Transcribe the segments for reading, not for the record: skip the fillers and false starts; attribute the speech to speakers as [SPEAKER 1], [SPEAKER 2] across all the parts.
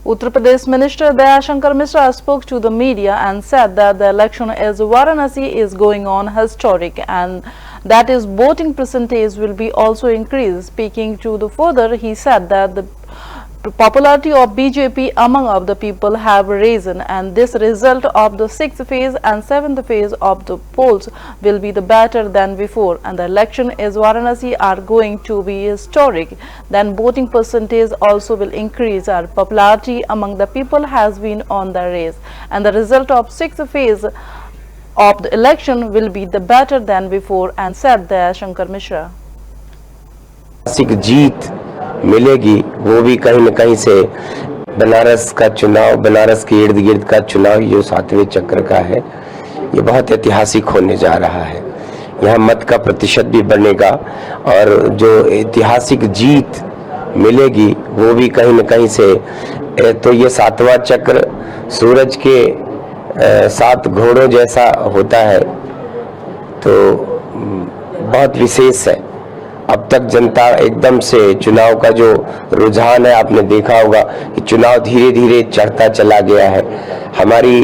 [SPEAKER 1] Uttar Pradesh Minister Dayashankar Mishra spoke to the media and said that the election in Varanasi is going on historic and that is voting percentage will be also increased. Speaking to the further, he said that the popularity of BJP among of the people have risen and this result of the 6th phase and 7th phase of the polls will be the better than before and the election is Varanasi are going to be historic. Then voting percentage also will increase. Our popularity among the people has been on the raise and the result of 6th phase of the election will be the better than before and said Dayashankar Mishra.
[SPEAKER 2] जीत मिलेगी वो भी कहीं न कहीं से बनारस का चुनाव, बनारस के इर्द गिर्द का चुनाव जो 7वें चक्र का है, ये बहुत ऐतिहासिक होने जा रहा है। यहाँ मत का प्रतिशत भी बढ़ेगा और जो ऐतिहासिक जीत मिलेगी वो भी कहीं न कहीं से तो ये 7वां चक्र सूरज के 7 घोड़ों जैसा होता है, तो बहुत विशेष है। अब तक जनता एकदम से चुनाव का जो रुझान है, आपने देखा होगा कि चुनाव धीरे धीरे चढ़ता चला गया है। हमारी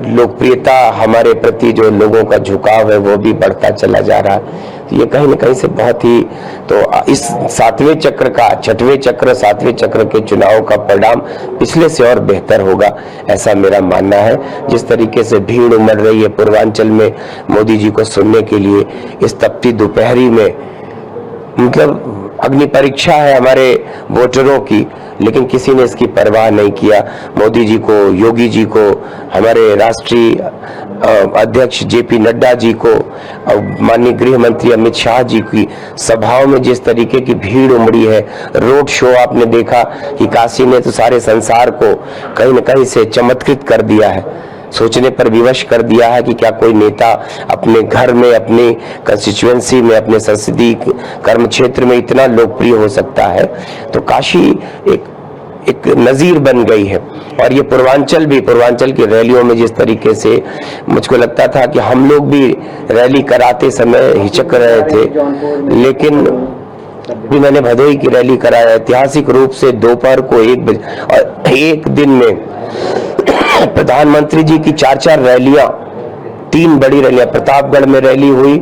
[SPEAKER 2] लोकप्रियता, हमारे प्रति जो लोगों का झुकाव है वो भी बढ़ता चला जा रहा है। तो ये कहीं न कहीं से बहुत ही तो इस 7वें चक्र का 6वें चक्र 7वें चक्र के चुनाव का परिणाम पिछले से और बेहतर होगा, ऐसा मेरा मानना है। जिस तरीके से भीड़ उमड़ रही है पूर्वांचल में मोदी जी को सुनने के लिए, इस तपती दोपहरी में मतलब अग्नि परीक्षा है हमारे वोटरों की, लेकिन किसी ने इसकी परवाह नहीं किया। मोदी जी को, योगी जी को, हमारे राष्ट्रीय अध्यक्ष जेपी नड्डा जी को और माननीय गृह मंत्री अमित शाह जी की सभाओं में जिस तरीके की भीड़ उमड़ी है, रोड शो आपने देखा कि काशी ने तो सारे संसार को कहीं न कहीं से चमत्कृत कर दिया है, सोचने पर विवश कर दिया है कि क्या कोई नेता अपने घर में, अपनी कंस्टिट्यूएंसी में, अपने संसदीय कर्म क्षेत्र में इतना लोकप्रिय हो सकता है। तो काशी एक नजीर बन गई है। और ये पूर्वांचल की रैलियों में जिस तरीके से मुझको लगता था कि हम लोग भी रैली कराते समय हिचक रहे थे, लेकिन भी मैंने भदोही की रैली कराया ऐतिहासिक रूप से दोपहर को 1 बजे और एक दिन में प्रधानमंत्री जी की 4 रैलियां, 3 बड़ी रैलियां, प्रतापगढ़ में रैली हुई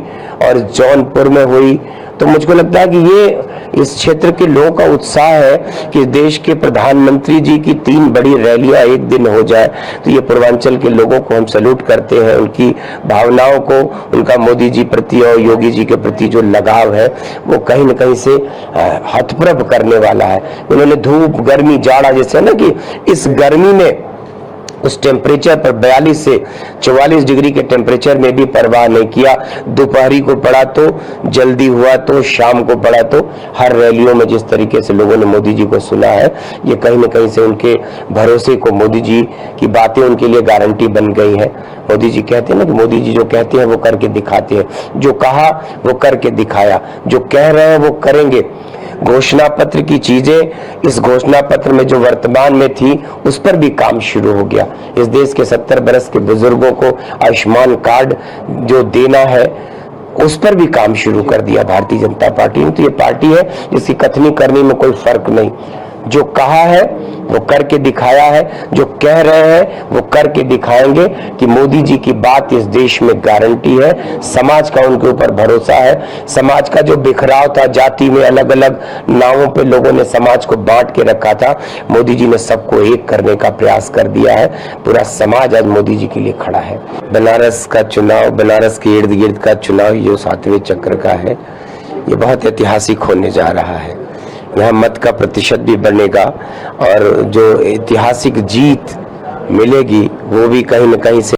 [SPEAKER 2] और जौनपुर में हुई। तो मुझको लगता है कि ये इस क्षेत्र के लोगों का उत्साह है कि देश के प्रधानमंत्री जी की 3 बड़ी रैलियां एक दिन हो जाए। तो ये पूर्वांचल के लोगों को हम सैल्यूट करते हैं, उनकी भावनाओं को, उनका मोदी जी प्रति और योगी जी के प्रति जो लगाव है वो कहीं न कहीं से हतप्रभ करने वाला है। उन्होंने धूप, गर्मी, जाड़ा जैसे ना कि इस गर्मी में उस टेम्परेचर पर 42 से 44 डिग्री के टेम्परेचर में भी परवाह नहीं किया। दोपहरी को पड़ा तो, जल्दी हुआ तो, शाम को पड़ा तो, हर रैलियों में जिस तरीके से लोगों ने मोदी जी को सुना है, ये कहीं न कहीं से उनके भरोसे को, मोदी जी की बातें उनके लिए गारंटी बन गई है। मोदी जी कहते हैं ना कि मोदी जी जो कहते हैं वो करके दिखाते हैं, जो कहा वो करके दिखाया, जो कह रहे हैं वो करेंगे। घोषणा पत्र की चीजें इस घोषणा पत्र में जो वर्तमान में थी उस पर भी काम शुरू हो गया। इस देश के 70 बरस के बुजुर्गों को आयुष्मान कार्ड जो देना है उस पर भी काम शुरू कर दिया भारतीय जनता पार्टी ने। तो ये पार्टी है जिसकी कथनी करने में कोई फर्क नहीं, जो कहा है वो करके दिखाया है, जो कह रहे हैं वो करके दिखाएंगे कि मोदी जी की बात इस देश में गारंटी है। समाज का उनके ऊपर भरोसा है। समाज का जो बिखराव था, जाति में अलग अलग नावों पे लोगों ने समाज को बांट के रखा था, मोदी जी ने सबको एक करने का प्रयास कर दिया है। पूरा समाज आज मोदी जी के लिए खड़ा है। बनारस का चुनाव, बनारस के इर्द गिर्द का चुनाव जो 7वें चक्र का है, ये बहुत ऐतिहासिक होने जा रहा है। यहाँ मत का प्रतिशत भी बढ़ेगा और जो ऐतिहासिक जीत मिलेगी वो भी कहीं न कहीं से